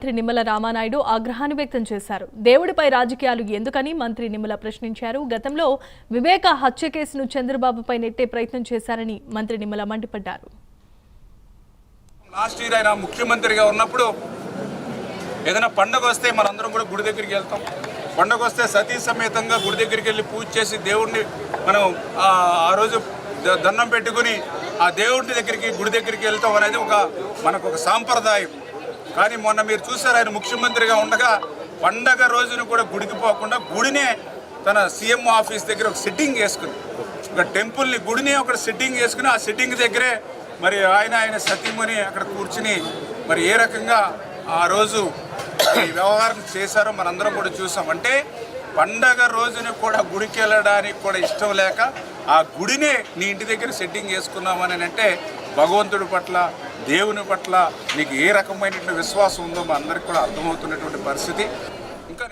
మంత్రి నిమ్మల రామానాయుడు ఆగ్రహాన్ని వ్యక్తం చేశారు. దేవుడిపై రాజకీయాలు ఎందుకని మంత్రి నిమ్మల ప్రశ్నించారు. గతంలో వివేక హత్య కేసును చంద్రబాబుపై నెట్టే ప్రయత్నం చేశారని మంత్రి నిమ్మల మండిపడ్డారు. లాస్ట్ ఇయర్ ఆయన ముఖ్యమంత్రిగా ఉన్నప్పుడు ఏదైనా పండుగ వస్తే మనందరం కూడా గుడి దగ్గరికి వెళ్తాం. పండుగ వస్తే సతీ సమేతంగా గుడి దగ్గరికి వెళ్ళి పూజ చేసి దేవుడిని మనం ఆ రోజు దండం పెట్టుకుని ఆ దేవుడి దగ్గరికి గుడి దగ్గరికి వెళ్తాం అనేది మనకు ఒక సాంప్రదాయం. కానీ మొన్న మీరు చూసారు, ఆయన ముఖ్యమంత్రిగా ఉండగా పండగ రోజున కూడా గుడికి పోకుండా గుడినే తన సీఎం ఆఫీస్ దగ్గర ఒక సిట్టింగ్ వేసుకుని, ఒక టెంపుల్ని గుడిని ఒక సిట్టింగ్ వేసుకుని ఆ సిట్టింగ్ దగ్గరే మరి ఆయన సతీమణి అక్కడ కూర్చుని మరి ఏ రకంగా ఆ రోజు ఈ వ్యవహారం చేశారో మనందరం కూడా చూసాం. అంటే పండగ రోజున కూడా గుడికి వెళ్ళడానికి కూడా ఇష్టం లేక ఆ గుడినే నీ ఇంటి దగ్గర సెట్టింగ్ చేసుకున్నామని అంటే భగవంతుడి పట్ల దేవుని పట్ల నీకు ఏ రకమైనటువంటి విశ్వాసం ఉందో మా అందరికి కూడా అర్థమవుతున్నటువంటి పరిస్థితి. ఇంకా